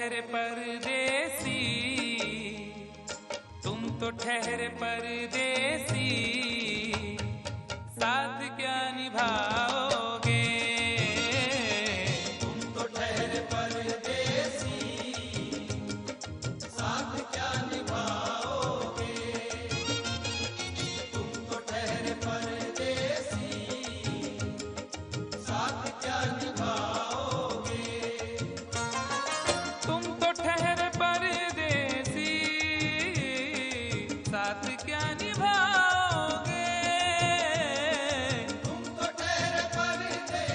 ठहरे परदेसी, तुम तो ठहरे परदेसी, साथ क्या निभाओगे? तुम तो ठहरे परदेसी, साथ क्या निभाओगे? तुम तो ठहरे परदेसी, साथ क्या निभाओगे? तुम तो ठहरे परदेसी, साथ क्या निभाओगे? तुम तो ठहरे परदेसी,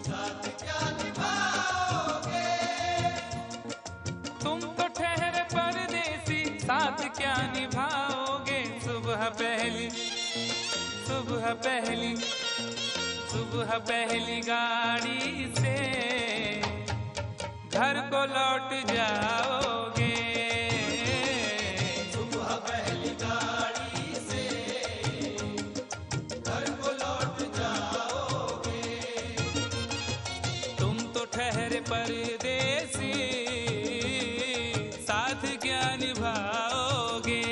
साथ क्या निभाओगे? तुम तो ठहरे परदेसी, साथ क्या निभाओगे? सुबह पहली, सुबह पहली, सुबह पहली गाड़ी से घर को लौट जाओगे। सुबह पहली गाड़ी से घर को लौट जाओगे। तुम तो ठहरे परदेसी, साथ क्या निभाओगे?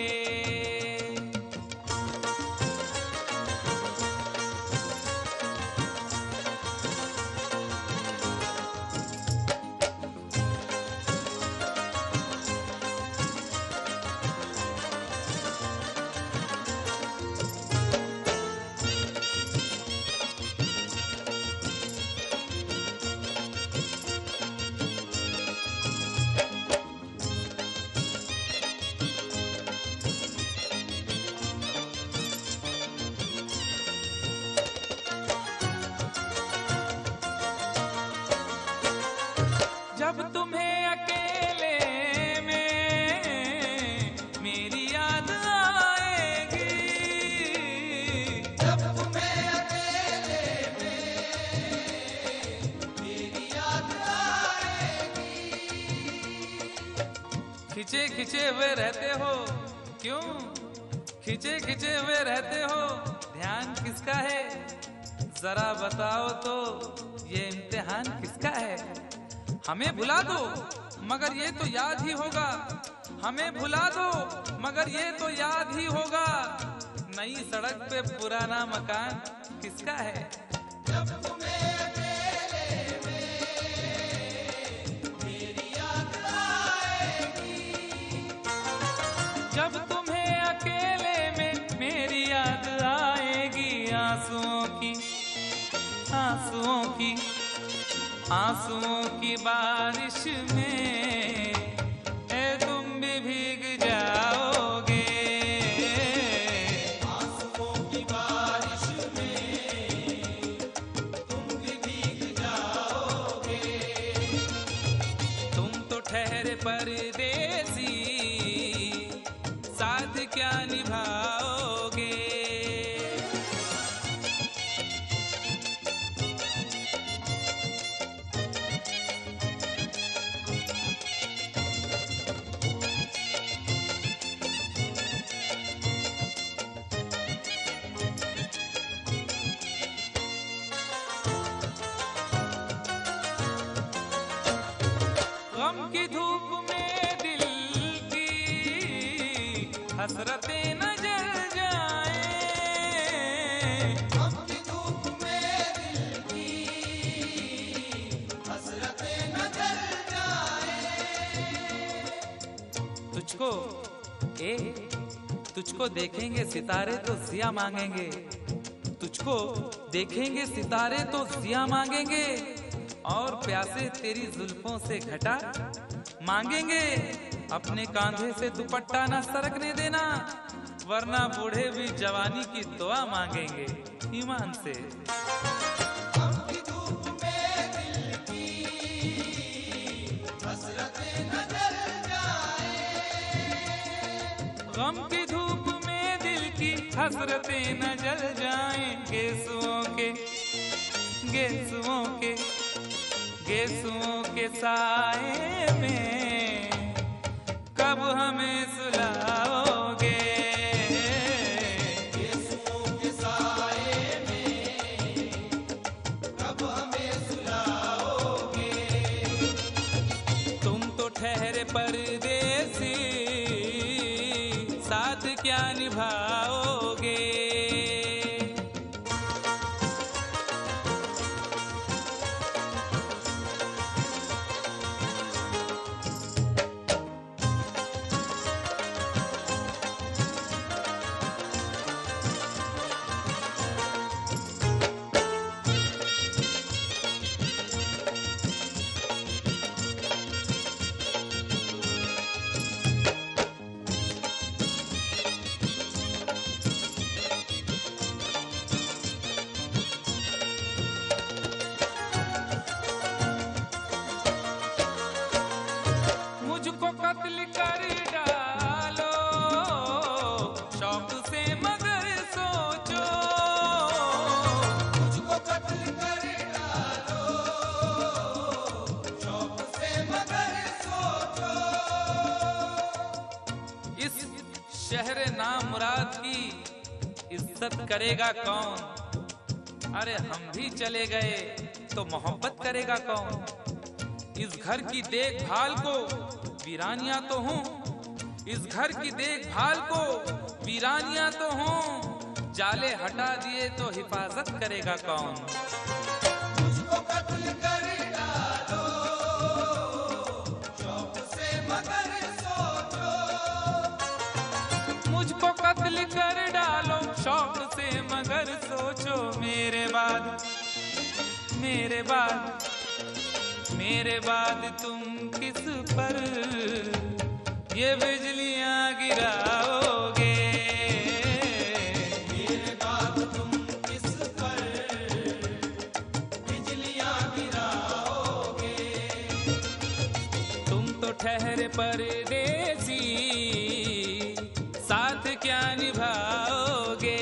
जब तुम्हें अकेले में मेरी याद आएगी, जब तुम्हें अकेले में मेरी याद आएगी। खिंचे खिंचे हुए रहते हो क्यों? खिंचे खिंचे हुए रहते हो, ध्यान किसका है? जरा बताओ तो, ये इम्तिहान किसका है? हमें भुला दो मगर ये तो याद ही होगा, हमें भुला दो मगर ये तो याद ही होगा। नई सड़क पे पुराना मकान किसका है? जब तुम्हें अकेले में मेरी याद आएगी। जब तुम्हें अकेले में मेरी याद आएगी, आंसुओं की, आंसुओं की, आंसुओं की बारिश में तुम भी भीग जाओगे। आंसुओं की बारिश में तुम भी भीग जाओगे। तुम तो ठहरे परदेसी, साथ क्या निभाओगे? गम की धूप में दिल की हसरतें न जल जाएं। गम की धूप में दिल की हसरतें न जल जाएं। तुझको तुझको देखेंगे सितारे तो जिया मांगेंगे, तुझको देखेंगे सितारे तो जिया मांगेंगे, और प्यासे तेरी जुल्फों से घटा मांगेंगे। अपने कांधे से दुपट्टा ना सरकने देना, वरना बूढ़े भी जवानी की दुआ मांगेंगे ईमान से। गम की धूप में दिल की हसरतें न जल जाएं। गम की धूप में दिल की हसरतें न जल जाएं। गेसुओं के, गेसुओं के, गेसुओं के साए में कब हमें सुलाओगे? गेसुओं के साए में कब हमें सुलाओगे? शहर नाम मुराद की इज्जत करेगा कौन? अरे हम भी चले गए तो मोहब्बत करेगा कौन? इस घर की देखभाल को वीरानियां तो हूँ, इस घर की देखभाल को वीरानियां तो हूँ, जाले हटा दिए तो हिफाजत करेगा कौन? मुझको कत्ल कर डालो शौक से मगर सोचो, मुझको कत्ल कर डालो शौक से मगर सोचो, मेरे बाद मेरे बाद मेरे बाद तुम किस पर ये बिजलियां गिराओगे? मेरे बाद तुम किस पर बिजलियां गिराओगे? तुम तो ठहरे परदेसी, साथ क्या निभाओगे?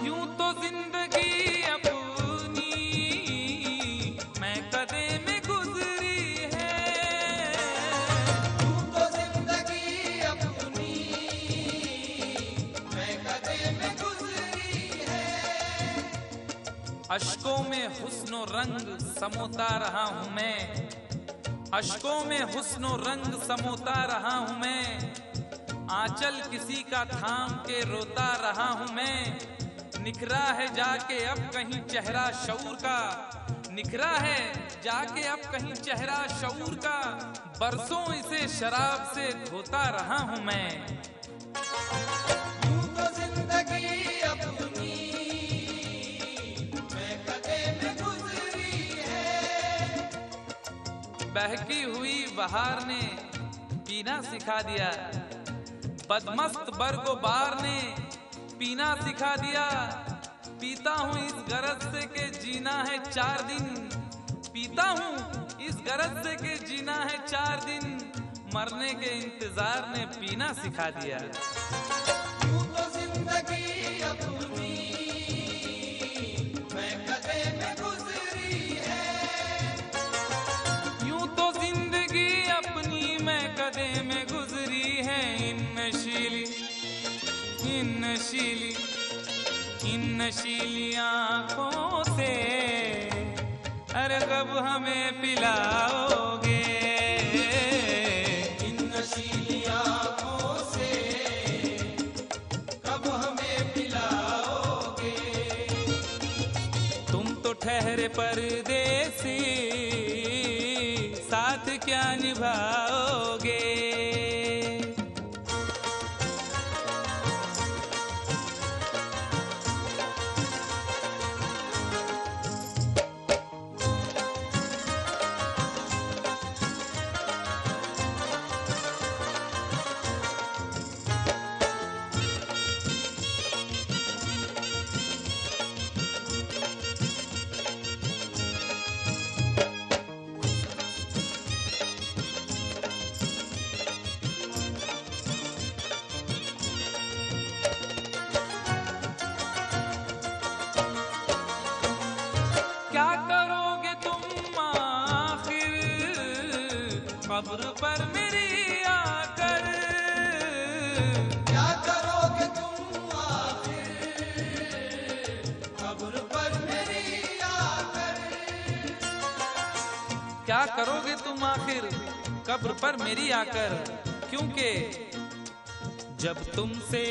यूं तो जिंदगी अपनी मैं कदे में गुजरी है, तू तो जिंदगी अपनी मैं कदे में गुजरी है। अश्कों में हुस्नो रंग समोता रहा हूं मैं, अश्कों में हुस्नो रंग समोता रहा हूं मैं, आंचल किसी का थाम के रोता रहा हूं मैं। निखरा है जाके अब कहीं चेहरा शऊर का, निखरा है जाके अब कहीं चेहरा शऊर का, बरसों इसे शराब से धोता रहा हूं मैं। तू तो जिंदगी अपनी मैं कदे में गुजरी है। बहकी हुई बहार ने पीना सिखा दिया, बदमस्त बरगो बार ने पीना सिखा दिया। पीता हूँ इस गरज से के जीना है 4 दिन, पीता हूँ इस गरज से के जीना है 4 दिन, मरने के इंतजार ने पीना सिखा दिया। तू तो जिंदगी अपनी मैं कदे में गुजरी है। यूं तो जिंदगी अपनी मैं कदे में गुजरी है, इन नशीली आंखों से अरे कब हमें पिलाओगे? इन नशीली आंखों से कब हमें पिलाओगे? तुम तो ठहरे परदेसी, साथ क्या निभाओगे? क्या करोगे तुम आखिर कब्र पर मेरी आकर? क्या करोगे तुम आखिर कब्र पर मेरी आकर? क्या करोगे तुम आखिर कब्र पर मेरी आकर? क्योंकि जब तुमसे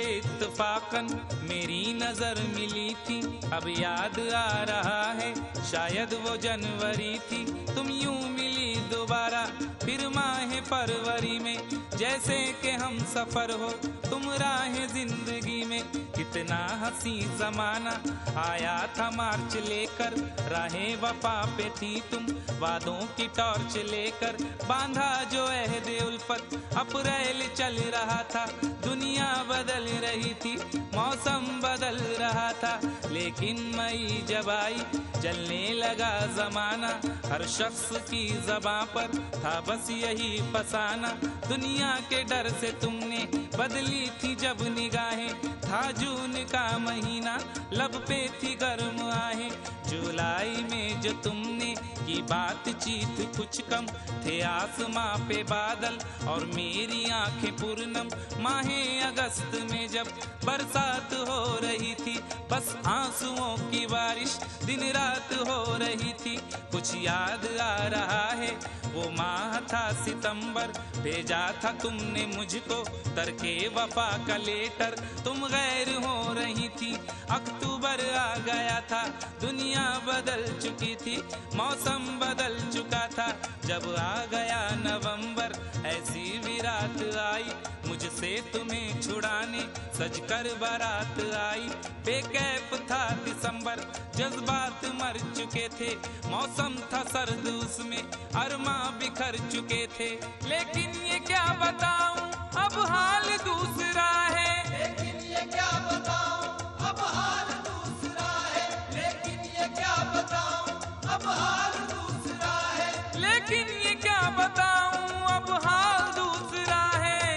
इत्तफाकन मेरी नजर मिली थी, अब याद आ रहा है शायद वो जनवरी थी। तुम यूं मिली दोबारा फिर माह फरवरी में, जैसे कि हम सफर हो तुम राह जिंदगी में। कितना हंसी जमाना आया था मार्च लेकर, राहें वफा पे थी तुम वादों की टॉर्च लेकर। बांधा जो अहदे उल्फत अप्रैल चल रहा था, दुनिया बदल रही थी मौसम बदल रहा था। लेकिन मई जब आई जलने लगा जमाना, हर शख्स की ज़बां पर था बस यही फसाना। दुनिया के डर से तुमने बदली थी जब निगाहें, था जून का महीना लब पे थी गर्म आहें। जुलाई में जो तुमने की बातचीत कुछ कम, थे आसमां पे बादल और मेरी आंखें पूर्णम। माहे अगस्त में जब बरसात हो रही थी, बस आंसुओं की बारिश दिन रात हो रही थी। कुछ याद आ रहा है वो माह था सितंबर, भेजा था तुमने मुझको तरके वफा का लेटर। तुम गैर हो रही थी, अक्टूबर आ गया था, दुनिया बदल चुकी थी, मौसम बदल चुका था। जब आ गया नवंबर ऐसी भी रात आई, मुझसे तुम्हें छुड़ाने सजकर बारात आई। बेकैफ था दिसंबर, जज्बात मर चुके थे, मौसम था सर्द उसमें अरमा बिखर चुके थे। लेकिन ये क्या बताऊं अब हाल दूसरा है, लेकिन ये क्या बताऊं अब हाल दूसरा है, लेकिन ये क्या बताऊं अब हाल दूसरा है, लेकिन ये क्या बताऊं अब हाल दूसरा है।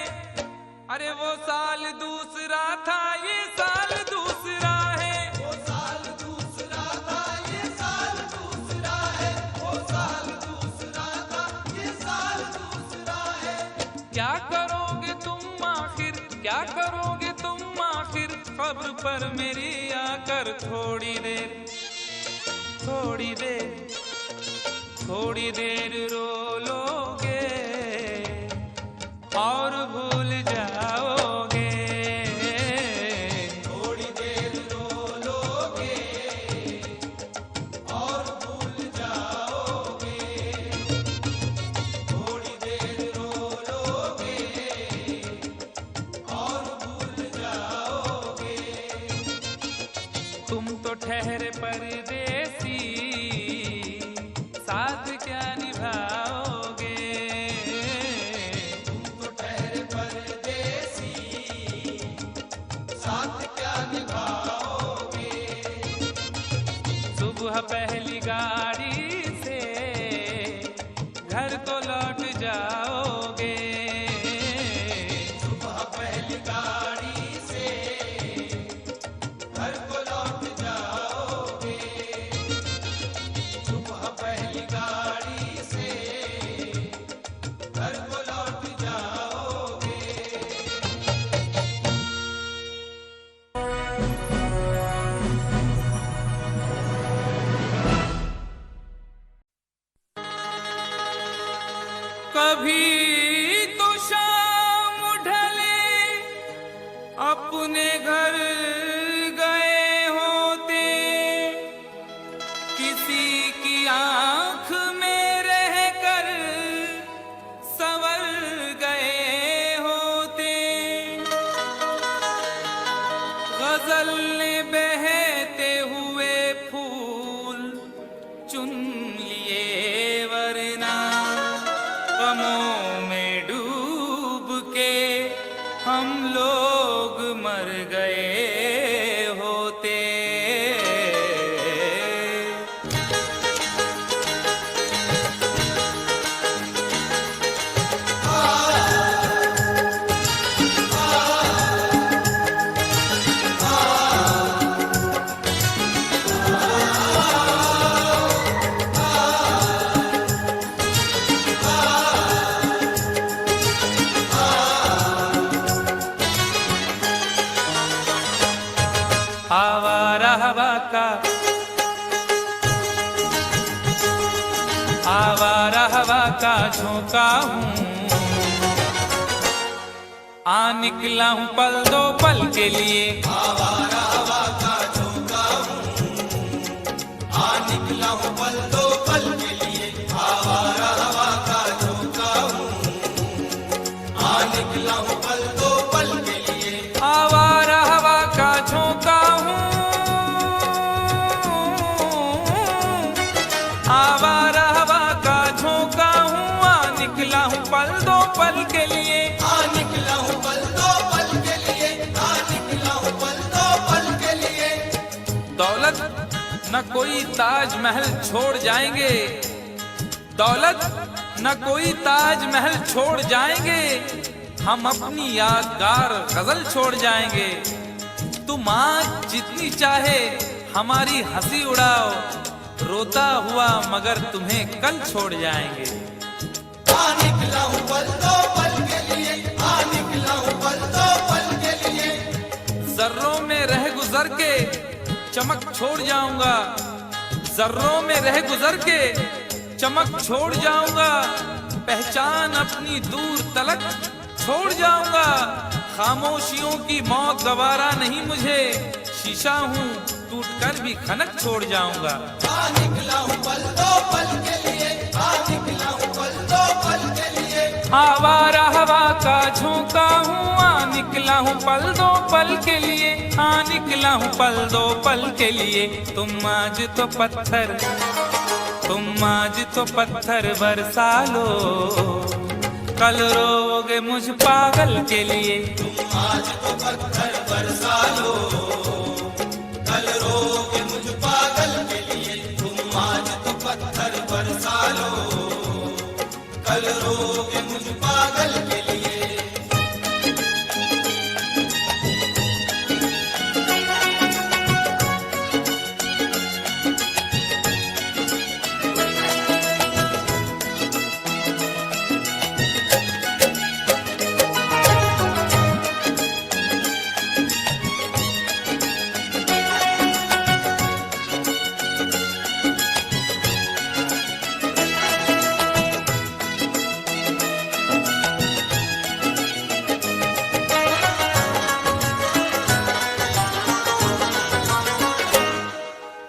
अरे वो साल दूसरा था, ये साल दूसरा है, वो साल दूसरा था, ये साल दूसरा है, वो साल दूसरा था, ये साल दूसरा है। क्या करोगे तुम आखिर, क्या करोगे तुम आखिर, खबर पर मेरी आकर थोड़ी देर, थोड़ी देर, थोड़ी देर रो लोगे और भूल जाओगे, थोड़ी देर रो लोगे और भूल जाओगे, थोड़ी देर रो लोगे और भूल जाओगे। तुम तो ठहरे परदेसी, साथ क्या निभाओगे, तुम तो ठहरे परदेसी, साथ क्या निभाओगे। सुबह पहली गाड़ी से घर को लौट जाओगे, सुबह पहली गाड़ी से घर को लौट जाओगे, सुबह पहली गाड़ी से घर को लौट जाओगे। कभी तो शाम ढले अपने घर गए होते, किसी की आंख में रहकर संवर गए होते। गजल ने बहते हुए फूल चुन लिए, वरना गमों में डूब के हम लोग मर गए होते। आवारा हवा का, आवारा हवा का झोंका हूँ, आ निकला हूँ पल दो पल के लिए। आवारा हवा का झोंका हूँ, आ निकला हूँ पल दो पल के लिए। आवारा हवा का झोंका हूँ, आ निकला हूँ पल दो पल के लिए। आवारा हवा का झोंका हूँ, आवारा हवा का झोंका हूँ, आ निकला हूँ पल दो पल के लिए। आ निकला हूँ पल दो पल के लिए, आ निकला हूँ पल दो पल के लिए। न कोई ताजमहल छोड़ जाएंगे, दौलत न कोई ताजमहल छोड़ जाएंगे, हम अपनी यादगार गजल छोड़ जाएंगे। तुम आज जितनी चाहे हमारी हंसी उड़ाओ, रोता हुआ मगर तुम्हें कल छोड़ जाएंगे। आ निकला हूं पल दो पल के लिए, आ निकला हूं पल दो पल के लिए। जर्रों में रह गुजर के चमक छोड़ जाऊंगा, जर्रों में रह गुजर के चमक छोड़ जाऊंगा, पहचान अपनी दूर तलक छोड़ जाऊंगा। खामोशियों की मौत गवारा नहीं मुझे, शीशा हूँ टूट कर भी खनक छोड़ जाऊंगा। आ निकला हूं पल दो पल के लिए, आ निकला हूं पल दो पल के लिए। आवारा हवा का झोंका हूँ, आ निकला हूँ पल दो पल के लिए, आ निकला हूँ पल दो पल के लिए। तुम आज तो पत्थर, तुम आज तो पत्थर बरसा लो, कल रोगे मुझ पागल के लिए। तुम आज तो पत्थर बरसा लो, कल रोगे मुझ पागल के लिए। तुम आज तो पत्थर बरसा लो, कल रोगे मुझ पागल के लिए।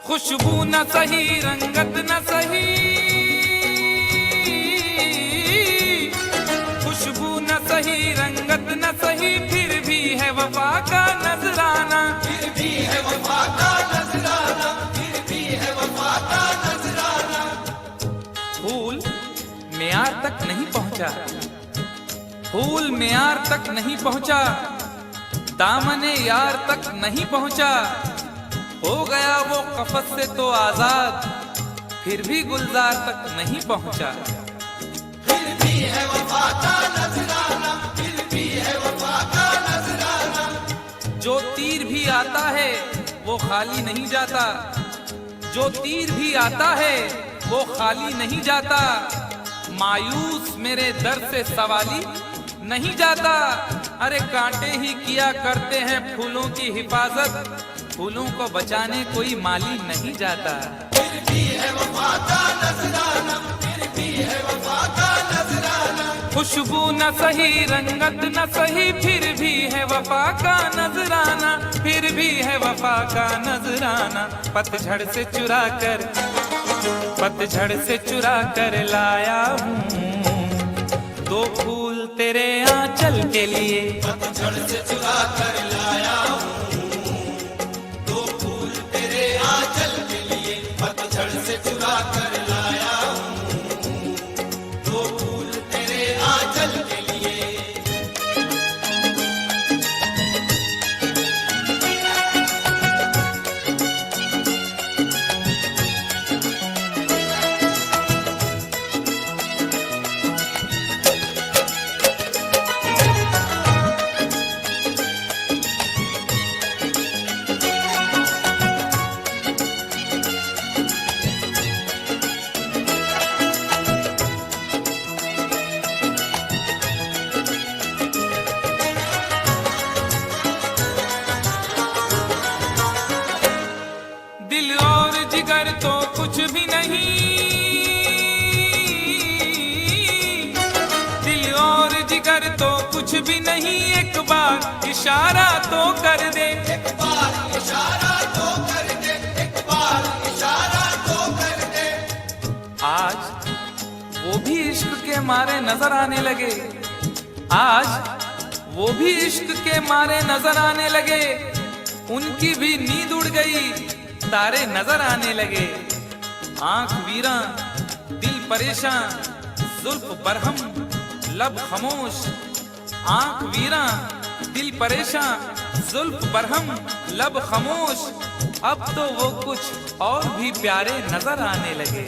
खुशबू न सही, रंगत न सही, खुशबू न सही, रंगत न सही, फिर भी है वफा का नजराना, फिर भी है वफा का नजराना, फिर भी है वफा का नजराना। फूल मेयार तक नहीं पहुंचा, फूल मेयार तक नहीं पहुंचा, दामने यार तक नहीं पहुंचा, हो गया वो कफस से तो आजाद, फिर भी गुलजार तक नहीं पहुंचा। फिर भी है वफा का नजराना, फिर भी है वफा का नजराना। जो तीर भी आता है वो खाली नहीं जाता, जो तीर भी आता है वो खाली नहीं जाता, मायूस मेरे दर से सवाली नहीं जाता। अरे कांटे ही किया करते हैं फूलों की हिफाजत, फूलों को बचाने कोई माली नहीं जाता। फिर भी है वफा का नजराना, फिर भी है वफा का नजराना। खुशबू न सही, रंगत न सही, फिर भी है वफा का नजराना, फिर भी है वफा का नजराना। पतझड़ से चुरा कर, पतझड़ से चुरा कर लाया हूँ दो फूल तेरे आंचल के लिए। पतझड़ से चुरा कर लाया हूँ दो फूल तेरे आंचल के लिए। पतझड़ से चुरा कर लाया हूँ दो फूल तेरे आंचल के लिए। कुछ भी नहीं, दिल और जिगर तो कुछ भी नहीं, एक बार इशारा तो कर दे, एक बार इशारा तो कर दे, एक बार इशारा तो कर दे। आज वो भी इश्क के मारे नजर आने लगे, आज वो भी इश्क के मारे नजर आने लगे, उनकी भी नींद उड़ गई, तारे नजर आने लगे। आंख वीरा दिल परेशान, जुल्फ बरहम लब खामोश, आंख वीरा दिल परेशान, जुल्फ बरहम लब खामोश, अब तो वो कुछ और भी प्यारे नजर आने लगे।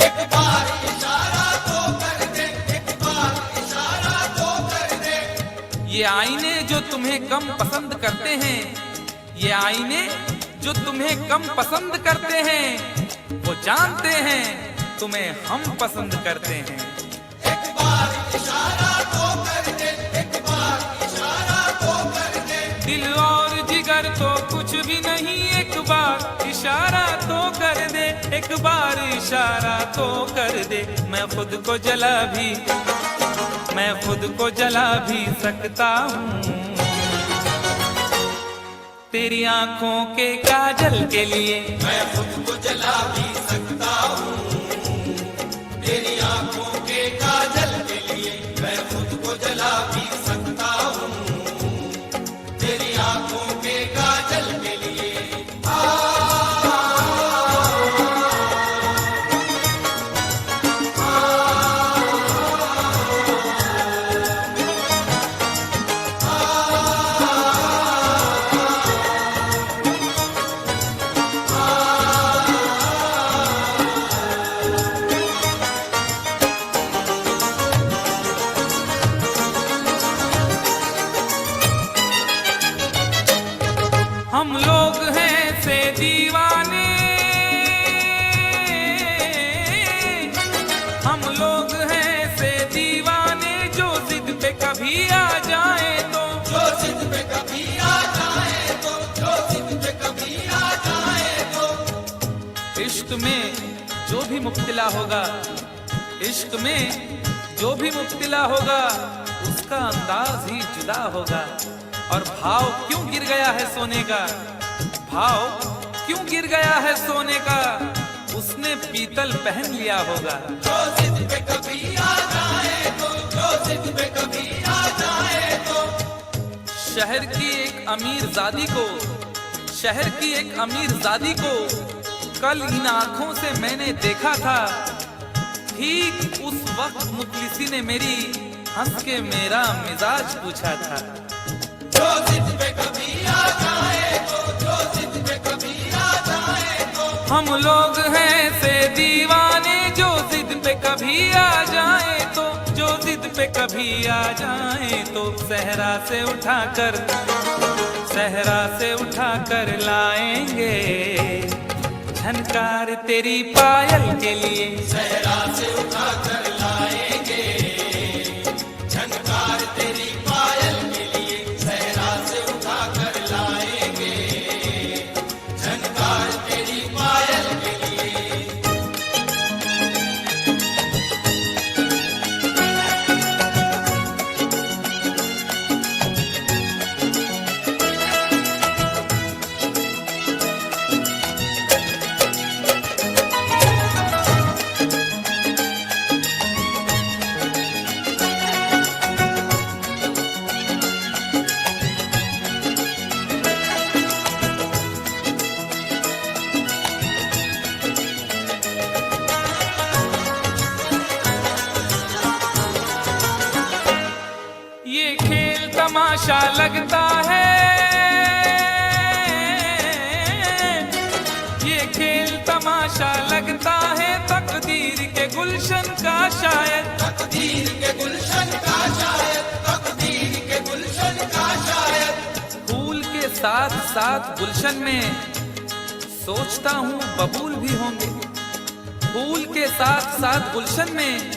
एक बार इशारा तो कर दे, एक बार इशारा तो कर दे। ये आईने जो तुम्हें कम पसंद करते हैं, ये आईने जो तुम्हें कम पसंद करते हैं, वो जानते हैं तुम्हें हम पसंद करते हैं। एक बार इशारा तो कर दे, एक बार इशारा तो कर दे। दिल और जिगर तो कुछ भी नहीं, एक बार इशारा तो कर दे, एक बार इशारा तो कर दे। मैं खुद को जला भी, मैं खुद को जला भी सकता हूँ तेरी आंखों के काजल के लिए। मैं खुद को जला भी सकता हूँ तेरी आंखों के काजल के लिए। मैं खुद को जला भी सकता हूँ तेरी आंखों के काजल के लिए। हम लोग हैं से दीवाने, हम लोग हैं से दीवाने, जो जिद पे कभी आ जाए तो, जो जिद पे कभी आ जाए तो, जो जिद पे कभी आ जाए तो। इश्क में जो भी मुब्तला होगा, इश्क में जो भी मुब्तला होगा, उसका अंदाज ही जुदा होगा। और भाव क्यों गिर गया है सोने का, भाव क्यों गिर गया है सोने का, उसने पीतल पहन लिया होगा। जो जिद पे कभी आ जाए तो, जो जिद पे कभी आ जाए तो। शहर की एक अमीर जादी को, शहर की एक अमीर जादी को कल इन आंखों से मैंने देखा था। ठीक उस वक्त मुखलिसी ने मेरी हंस के मेरा मिजाज पूछा था। जो जिद पे कभी आ जाए तो, जो जिद पे कभी आ जाए तो। हम लोग हैं से दीवाने, जो जिद पे कभी आ जाए तो, जो जिद पे कभी आ जाए तो। सहरा से उठाकर, सहरा से उठाकर लाएंगे झनकार तेरी पायल के लिए। सहरा से उठा कर लाएंगे झनकार तेरी पायल के लिए। सहरा से उठा कर लाएंगे झनकार तेरी पायल के लिए। ये खेल तमाशा लगता है, ये खेल तमाशा लगता है, तकदीर के गुलशन का शायद, तकदीर के गुलशन का शायद, तकदीर के गुलशन का शायद। फूल के साथ साथ गुलशन में सोचता हूँ बबूल भी होंगे। फूल के साथ साथ गुलशन में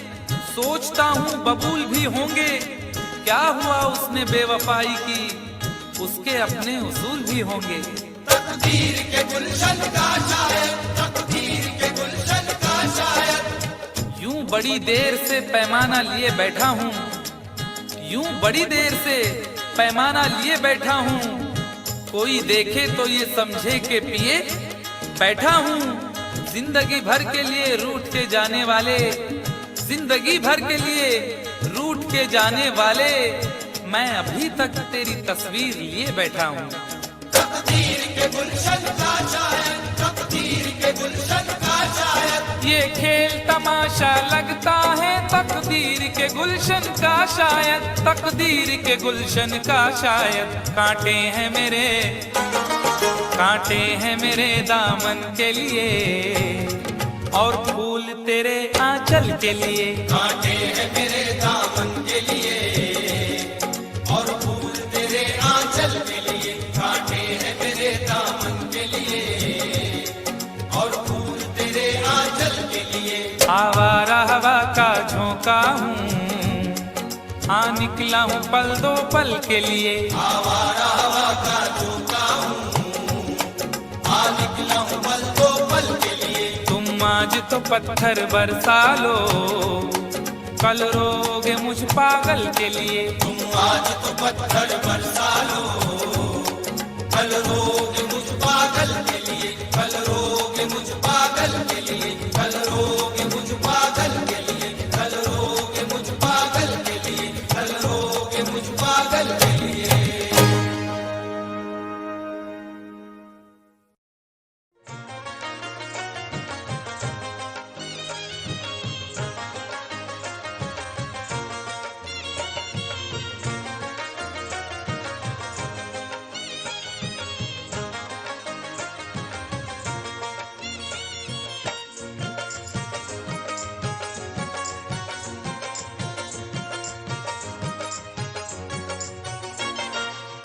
सोचता हूँ बबूल भी होंगे। क्या हुआ उसने बेवफाई की, उसके अपने उसूल भी होंगे। तकदीर के गुलशन का शायद, तकदीर के गुलशन का शायद। यूं बड़ी देर से पैमाना लिए बैठा हूँ, यूं बड़ी देर से पैमाना लिए बैठा हूँ। कोई देखे तो ये समझे के पिए बैठा हूँ। जिंदगी भर के लिए रूठ के जाने वाले, जिंदगी भर के लिए रूठ के जाने वाले, मैं अभी तक तेरी तस्वीर लिए बैठा हूँ। तकदीर के गुलशन का शायद, तकदीर के गुलशन का शायद। ये खेल तमाशा लगता है, तकदीर के गुलशन का शायद, तकदीर के गुलशन का शायद। कांटे हैं मेरे, कांटे हैं मेरे दामन के लिए और फूल तेरे आंचल के लिए। कांटे हैं मेरे दामन के लिए और फूल तेरे आंचल के लिए। कांटे हैं मेरे दामन के लिए और फूल तेरे आंचल के लिए। आवारा हवा का झोंका हूँ, हाँ निकला हूँ पल दो पल के लिए। आवारा हवा का झोंका हूँ, हाँ निकला हूँ पल दो पल के लिए। तुम आज तो पत्थर बरसा लो, कल रोगे मुझ पागल के लिए। तुम आज तो पत्थर बरसा लो, कल रोगे मुझ पागल के लिए। कल रोगे मुझ पागल के लिए। कल रोगे मुझ पागल के लिए। कल रोगे मुझ पागल के लिए। कल रोगे मुझ पागल के लिए।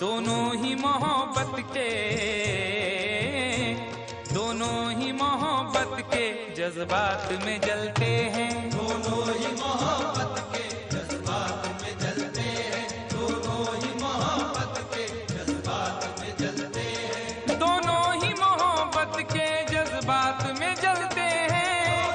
दोनों ही मोहब्बत के जज्बात में जलते हैं। दोनों ही मोहब्बत के जज्बात में जलते हैं। दोनों ही मोहब्बत के जज्बात में जलते हैं। दोनों ही मोहब्बत के जज्बात में जलते हैं।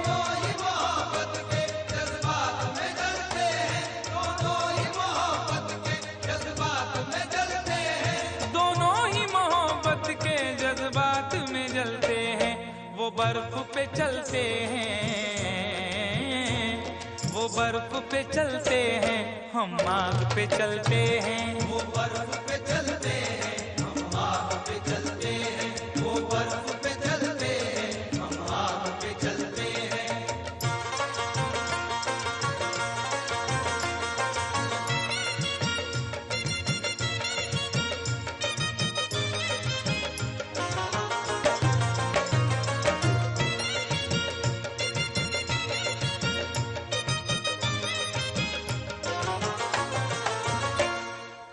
दोनों ही मोहब्बत के जज्बात में जलते हैं। दोनों ही मोहब्बत के जज्बात में जलते हैं। दोनों ही मोहब्बत के जज्बात में जलते हैं। वो बर्फ पे चलते हैं, वो बर्फ पे चलते हैं, हम आग पे चलते हैं। वो बर्फ पे चलते हैं, हम आग पे चलते हैं। वो बर्फ पे चलते हैं, हम आग पे चलते हैं।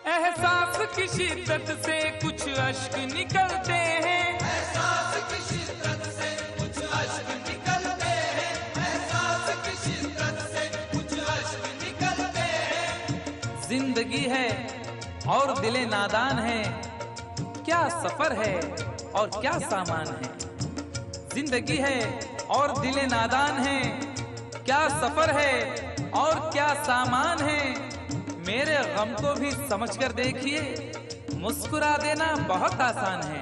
एहसास की शिद्दत से कुछ अश्क निकलते हैं। एहसास की शिद्दत से कुछ अश्क निकलते हैं। एहसास की शिद्दत से कुछ अश्क निकलते हैं। जिंदगी है और दिले नादान है, क्या सफर है और क्या सामान है। जिंदगी है और दिले नादान है, क्या सफर है और क्या सामान है। मेरे गम को भी समझकर देखिए, मुस्कुरा देना बहुत आसान है।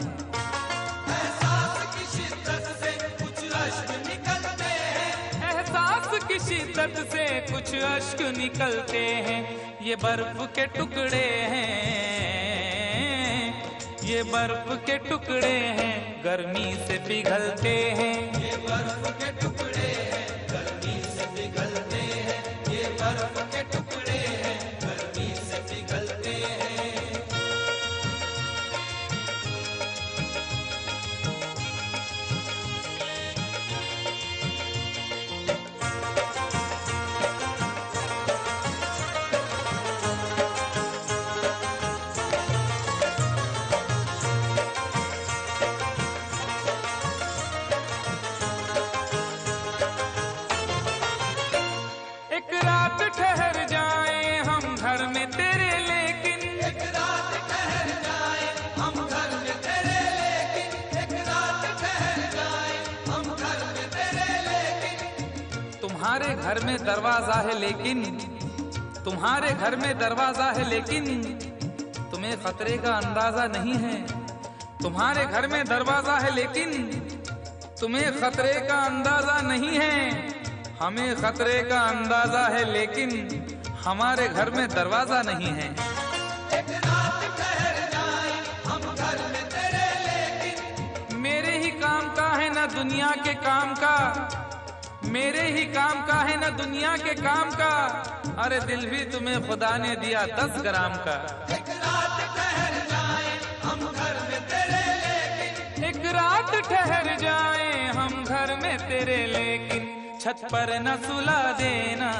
एहसास की शिद्दत से कुछ अश्क निकलते हैं। एहसास की शिद्दत से कुछ अश्क निकलते हैं। ये बर्फ के टुकड़े हैं, ये बर्फ के टुकड़े हैं, गर्मी से पिघलते हैं। ये बर्फ के टुकड़े हैं, गर्मी से पिघलते हैं। ये बर्फ के टुकड़े हैं, गर्मी से पिघलते हैं। एक रात ठहर जाए हम घर में तेरे, लेकिन एक रात ठहर जाए हम घर में तेरे, लेकिन एक रात ठहर जाए हम घर में तेरे, लेकिन तुम्हारे घर में दरवाजा है, लेकिन तुम्हारे घर में दरवाजा है, लेकिन तुम्हें खतरे का अंदाजा नहीं है। तुम्हारे घर में दरवाजा है, लेकिन तुम्हें खतरे का अंदाजा नहीं है। हमें खतरे का अंदाजा है, लेकिन हमारे घर में दरवाजा नहीं है। एक रात ठहर जाए हम घर में तेरे, लेकिन मेरे ही काम का है ना दुनिया के काम का, मेरे ही काम का है ना दुनिया के काम का। अरे दिल भी तुम्हें खुदा ने दिया 10 ग्राम का। एक रात ठहर जाए हम घर में तेरे, लेकिन ठहर जाए हम घर में तेरे, लेकिन छत पर न सुला देना,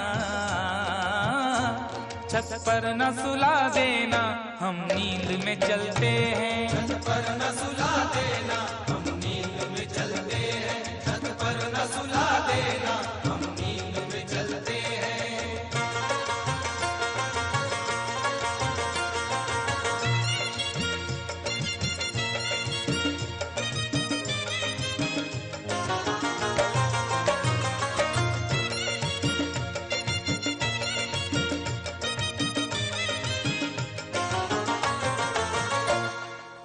छत पर न सुला देना, हम नींद में चलते हैं। छत पर न सुला देना, हम नींद में चलते हैं। छत पर न सुला देना, हम नींद में चलते हैं।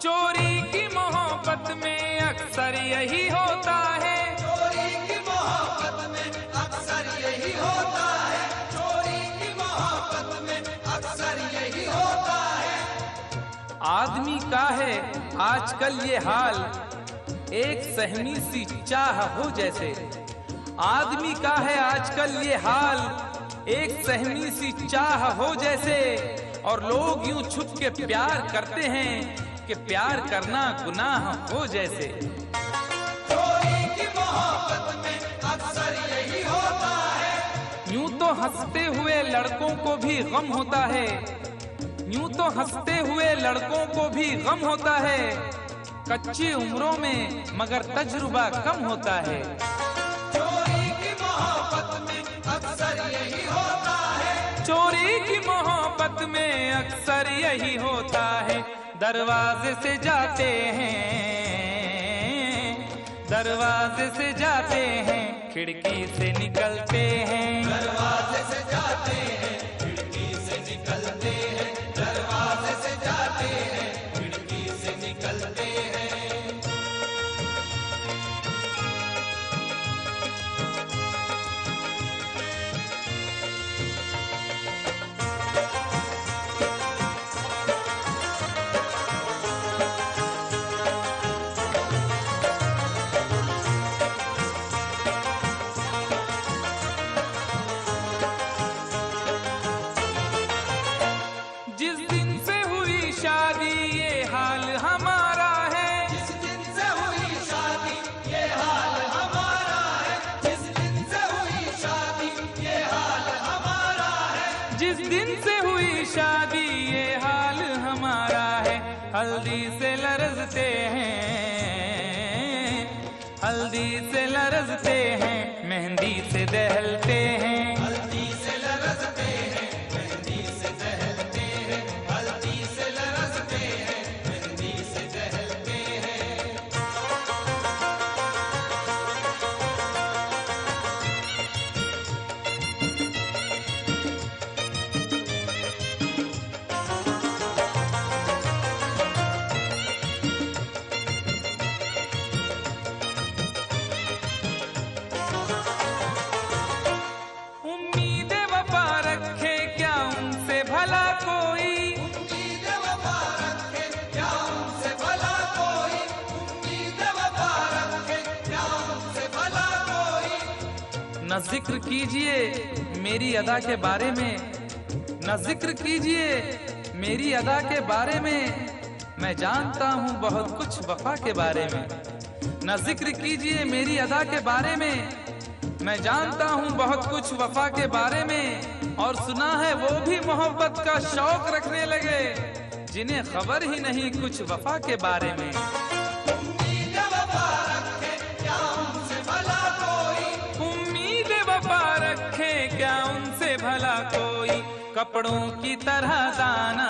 चोरी की मोहब्बत में अक्सर यही होता है, चोरी की मोहब्बत में अक्सर यही होता है। चोरी की मोहब्बत में अक्सर यही होता है। आदमी का है आजकल ये हाल, एक सहमी सी चाह हो जैसे। आदमी का है आजकल ये हाल, एक सहमी सी चाह हो जैसे। और लोग यूं छुप के प्यार करते हैं कि प्यार करना गुनाह हो जैसे। चोरी की मोहब्बत में अक्सर यही होता है। यूं तो हंसते हुए लड़कों को भी गम होता है, यूं तो हंसते हुए लड़कों को भी गम होता है। कच्ची उम्रों में मगर तजुर्बा कम होता है। चोरी की मोहब्बत में अक्सर यही होता है। चोरी की मोहब्बत में अक्सर यही होता है। दरवाजे से जाते हैं, दरवाजे से जाते हैं, खिड़की से निकलते हैं। दरवाजे से जाते हैं, खिड़की से निकलते हैं। दरवाजे से जाते हैं, खिड़की से निकलते हैं। जिस दिन से हुई शादी ये हाल हमारा है, जिस दिन से हुई शादी ये हाल हमारा है। जिस दिन से हुई शादी ये हाल हमारा है। जिस दिन से हुई शादी ये हाल हमारा है। हल्दी से लरजते हैं, हल्दी से लरजते हैं, मेहंदी से दहलते हैं। हल्दी से लरजते हैं, मेहंदी से दहलते हैं। हल्दी से लरजते हैं, मेहंदी से दहलते हैं। उम्मीद वफा रखे क्या उनसे भला कोई, उम्मीद वफा रखे क्या उनसे भला कोई। उम्मीद वफा रखे क्या उनसे भला कोई। न जिक्र कीजिए मेरी अदा के बारे में, न जिक्र कीजिए मेरी अदा के बारे में। मैं जानता हूँ बहुत कुछ वफा के बारे में। न जिक्र कीजिए मेरी अदा के बारे में, मैं जानता हूँ बहुत कुछ वफा के बारे में। और सुना है वो भी मोहब्बत का शौक रखने लगे, जिन्हें खबर ही नहीं कुछ वफा के बारे में। उम्मीद वफा रखे क्या उनसे भला कोई। उम्मीद वफा रखे क्या उनसे भला कोई। कपड़ों की तरह दाना,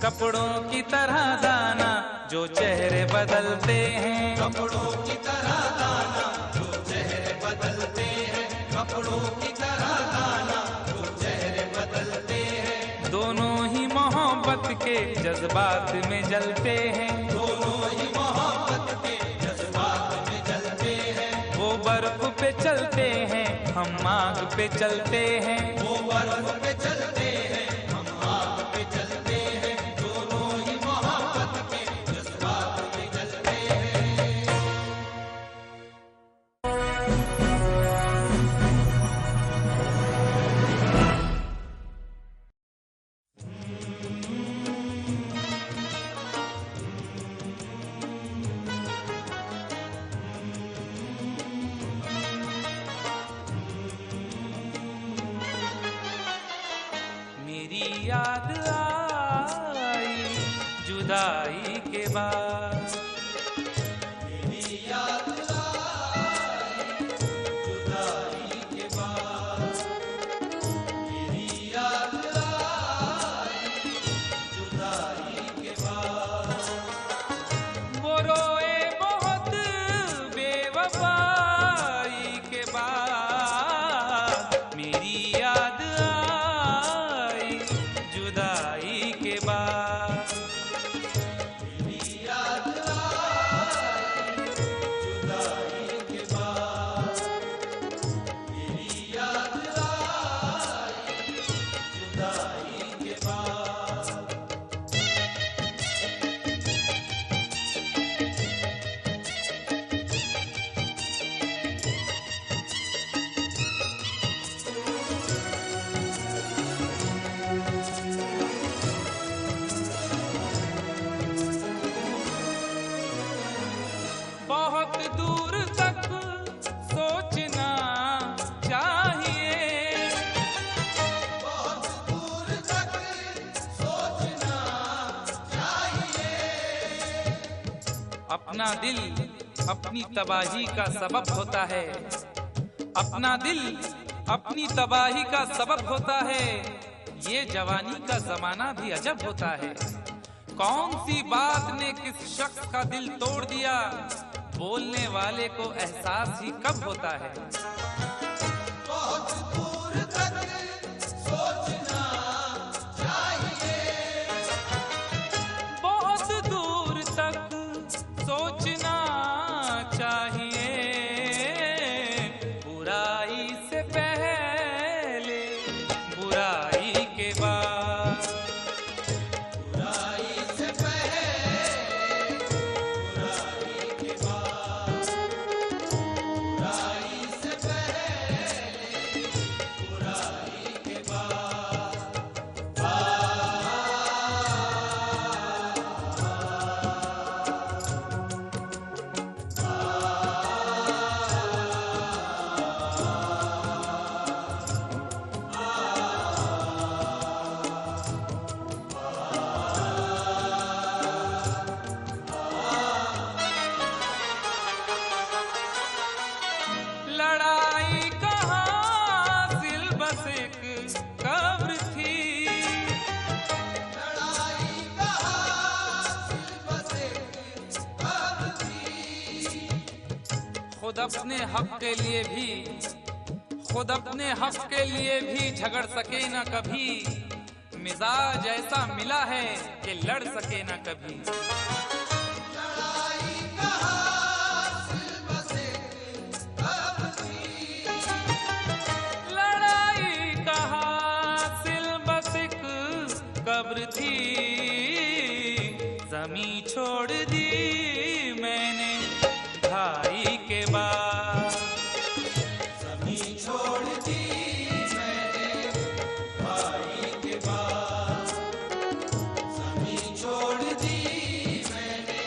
कपड़ों की तरह दाना, जो चेहरे बदलते हैं। कपड़ों की तरह दाना, जो चेहरे बदलते हैं। कपड़ों की तरह दाना, जो चेहरे बदलते हैं। दोनों ही मोहब्बत के जज्बात में जलते हैं। दोनों ही मोहब्बत के जज्बात में जलते हैं। वो बर्फ पे चलते हैं, हम आग पे चलते हैं। वो बर्फ पे चलते हैं, हम आग पे चलते हैं। दोनों ही मोहब्बत के जज्बात में जलते हैं। मेरी याद आई जुदाई के बाद। मेरी याद आई जुदाई के बाद, मेरी याद आई जुदाई के बाद। वो रोए बहुत बेवफाई के बाद, मेरी याद आई जुदाई के बाद। मेरी याद आई जुदाई के बाद, मेरी याद आई जुदाई के बाद। बहुत दूर तक सोचना चाहिए, बहुत दूर तक सोचना चाहिए। अपना दिल अपनी तबाही का सबब होता है, अपना दिल अपनी तबाही का सबब होता है। ये जवानी का जमाना भी अजब होता है। कौन सी बात ने किस शख्स का दिल तोड़ दिया, बोलने वाले को एहसास ही कब होता है। बहुत दूर तक सोचना चाहिए, बहुत दूर तक सोचना चाहिए। बुराई से पहले बुराई के बाद, बुराई से पहले बुराई के बाद, बुराई से पहले बुराई के बाद। लड़ाई का हासिल बस एक कब्र थी, लड़ाई का हासिल बस एक कब्र थी। खुद अपने हक के लिए भी, खुद अपने हक के लिए भी झगड़ सके न कभी। मिजाज ऐसा मिला है कि लड़ सके न कभी। लड़ाई का हासिल बस एक कब्र थी, लड़ाई का हासिल बस एक कब्र थी। जमी छोड़ दी मैंने भाई के बाद, ज़मीं छोड़ दी मैंने भाई के बाद, ज़मीं छोड़ दी मैंने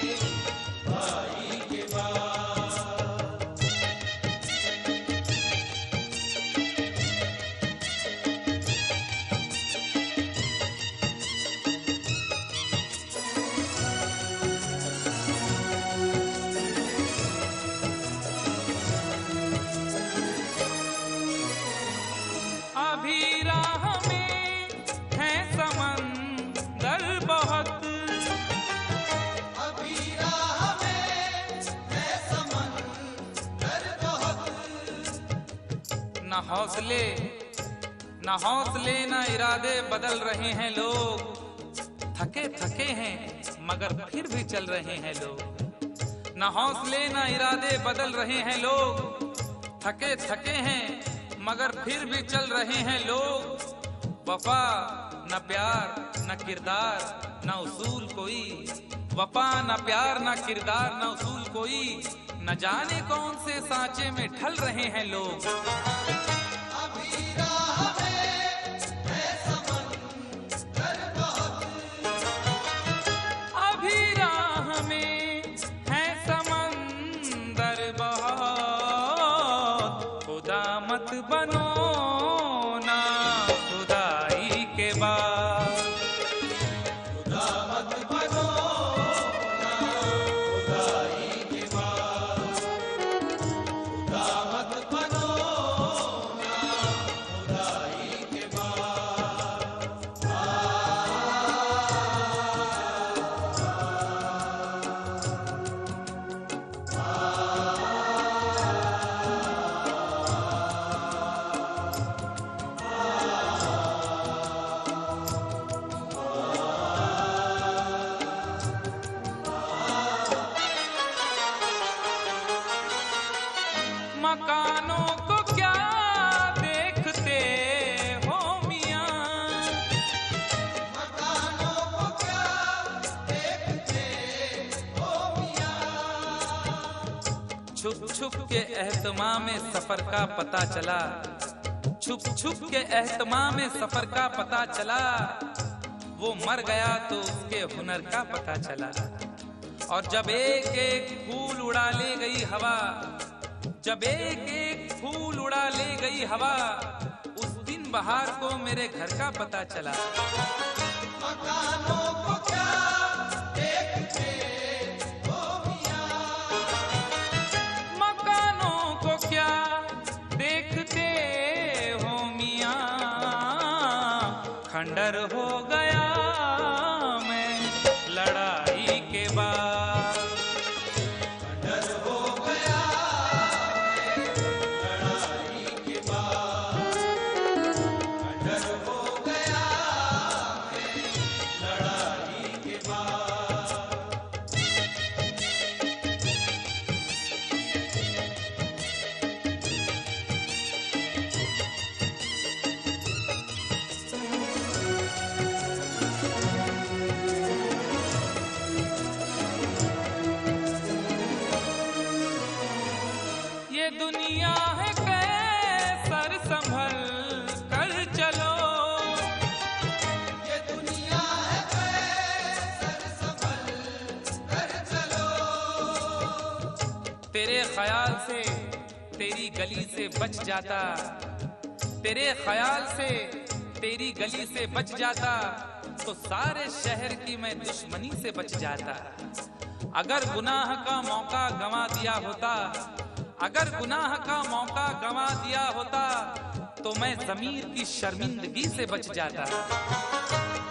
भाई के बाद। अभी राह में है समंदर बहुत, अभी राह में है समंदर बहुत। न हौसले न इरादे बदल रहे हैं लोग। थके थके हैं मगर फिर भी चल रहे हैं लोग। न हौसले न इरादे बदल रहे हैं लोग। थके थके हैं मगर फिर भी चल रहे हैं लोग। वफा न प्यार न किरदार न उसूल कोई, वफा न प्यार न किरदार न उसूल कोई। न जाने कौन से सांचे में ढल रहे हैं लोग। अभी राह में है समंदर बहुत, अभी राह में है समंदर बहुत। खुदा मत बनो ना खुदाई के बाद। छुप छुप के एहतमाम में सफर का पता चला, छुप छुप के एहतमाम में सफर का पता चला, वो मर गया तो उसके हुनर का पता चला। और जब एक एक फूल उड़ा ले गई हवा, जब एक एक फूल उड़ा ले गई हवा, उस दिन बहार को मेरे घर का पता चला। मकानों को क्या देखते हो मियां, मकानों को क्या देखते हो मियां, खंडर हो गया मैं लड़ाई के बाद, खंडर हो गया मैं लड़ाई के बाद, खंडर हो गया मैं लड़ाई के बाद। ये दुनिया है कैसर संभल कर चलो, ये दुनिया है कैसर संभल कर चलो, तेरे ख्याल से तेरी गली से बच जाता, तेरे ख्याल से तेरी गली से बच जाता, तो सारे शहर की मैं दुश्मनी से बच जाता। अगर गुनाह का मौका गंवा दिया होता, अगर गुनाह का मौका गंवा दिया होता, तो मैं ज़मीर की शर्मिंदगी से बच जाता।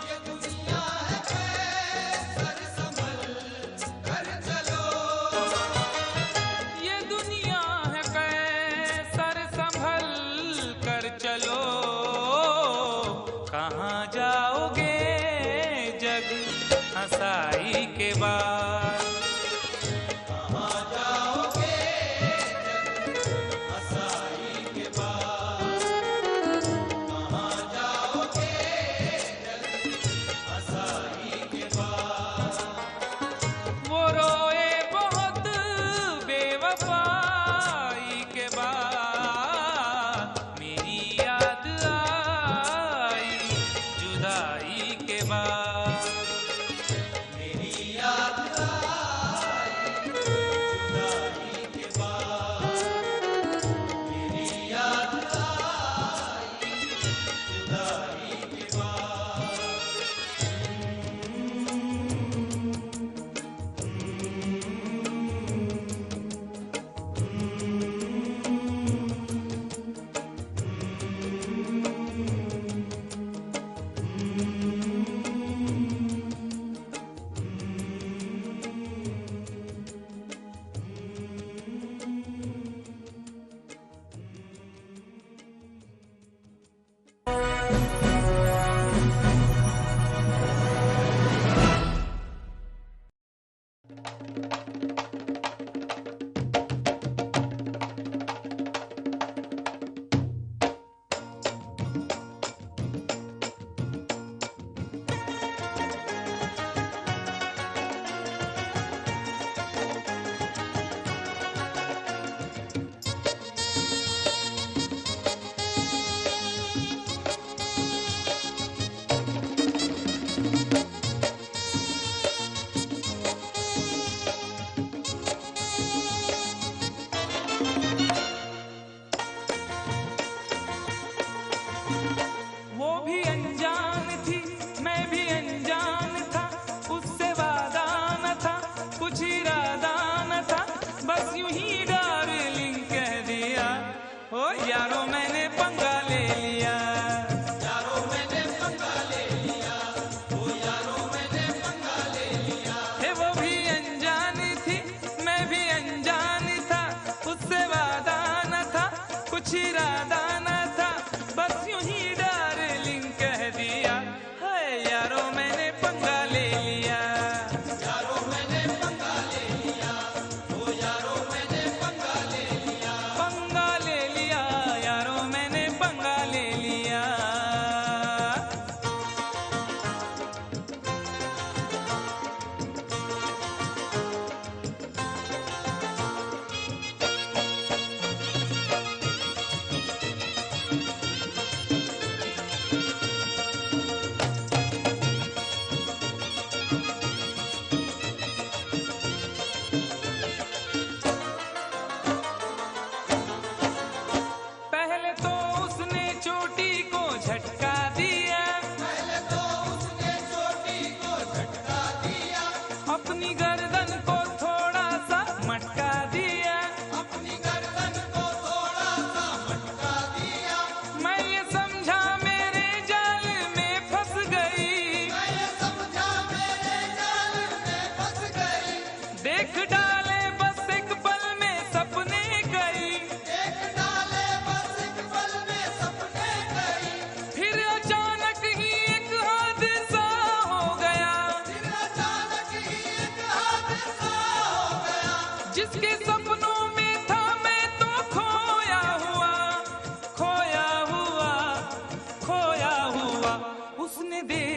ये दुनिया है कैसर संभल कर चलो, ये दुनिया है कैसर संभल कर चलो, कहाँ जाओगे जग हंसाई के बाद, कहाँ जाओगे जग हंसाई के बाद, कहाँ जाओगे जग हंसाई के बाद। वो रोए बहुत बेवफाई के बाद, मेरी याद आई जुदाई के बाद, मेरी याद आई जुदाई के बाद, मेरी याद आई जुदाई के बाद।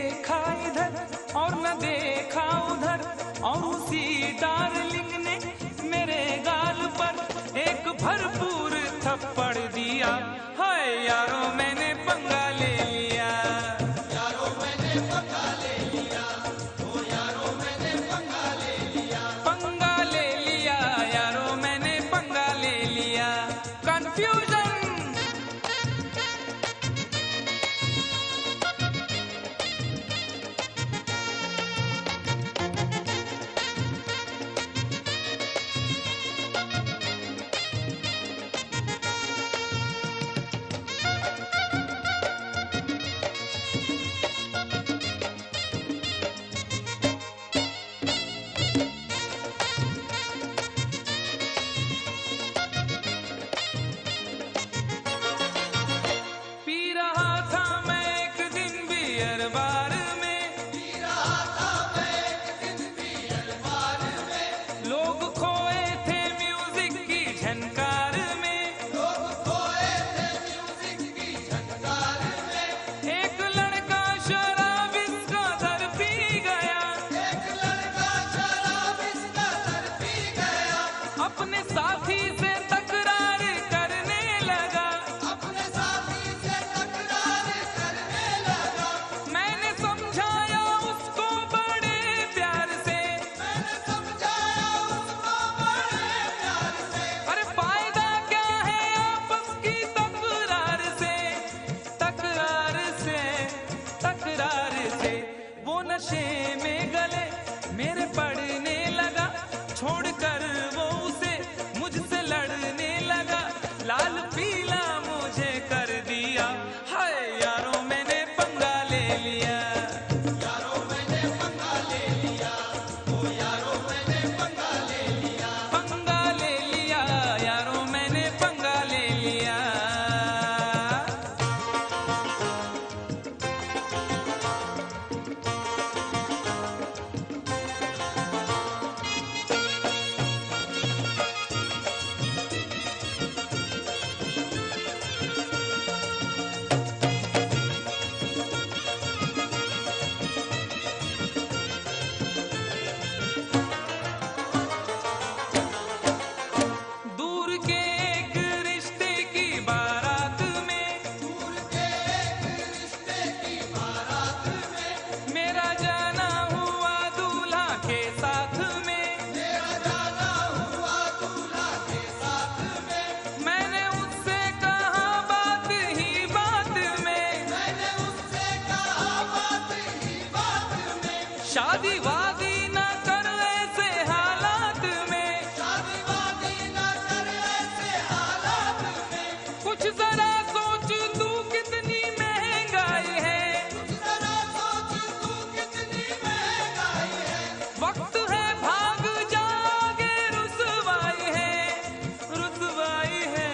देखा इधर और न देखा उधर, और उसी डार्लिंग ने मेरे गाल पर एक भरपूर थप्पड़ दिया। हाय यारो मैंने पंगा ले लिया, यारो मैंने पंगा ले लिया, ओ यारो मैंने पंगा ले लिया, पंगा ले लिया यारो मैंने पंगा ले लिया। कंफ्यूजन शादी वादी न कर ऐसे हालात में, शादी वादी न कर ऐसे हालात में, कुछ जरा सोच तू कितनी महंगाई है, कुछ जरा सोच तू कितनी महंगाई है, वक्त है भाग जागे रुसवाई है, रुसवाई है,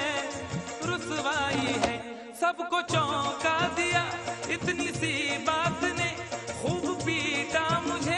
रुसवाई है। सबको चौंका दिया इतनी सी बात ने, खूब पीटा मुझे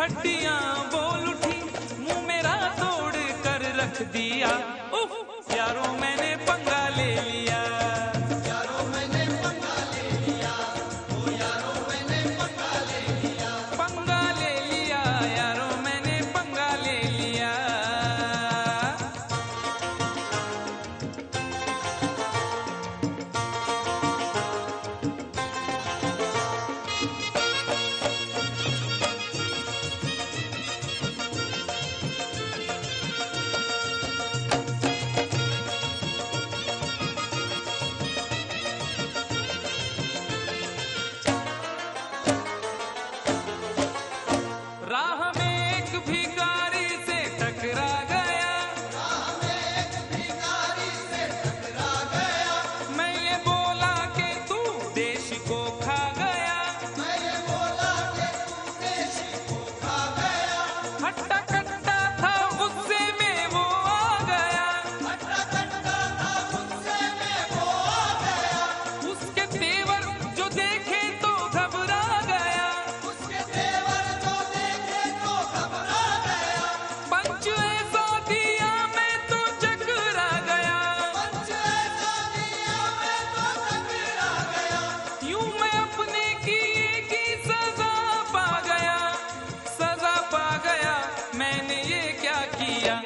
हड्डियां बोल उठी, मुंह मेरा तोड़ कर रख दिया। उफ, यारों मैंने पंगा ले लिया। यारों मैंने पंगा ले लिया, ओ यारों मैंने पंगा ले लिया। पंगा ले लिया, यारों मैंने पंगा ले लिया। राह में एक भिखारी से टकरा गया, राह में एक भिखारी से टकरा गया। मैं ये बोला कि तू देश को खा गया। मैं ये बोला कि तू देश को खा गया। हट्टा कट्टा था गुस्से में वो आ गया, हट्टा कट्टा था गुस्से में वो आ गया। उसके तेवर जो देखे तो घबरा गया। उसके तेवर जो देखे तो घबरा गया। पंच ऐसा दिया मैं तो चकरा गया, पंच ऐसा दिया मैं तो टकरा गया। यूं मैं अपने किए की सजा पा गया, सजा पा गया। मैंने ये क्या किया?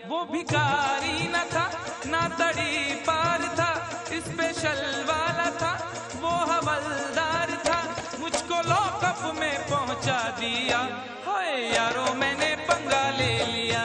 वो भिखारी न था, ना तड़ी पार था, स्पेशल वाला था, वो हवलदार था, मुझको लॉकअप में पहुंचा दिया। हाय यारों मैंने पंगा ले लिया।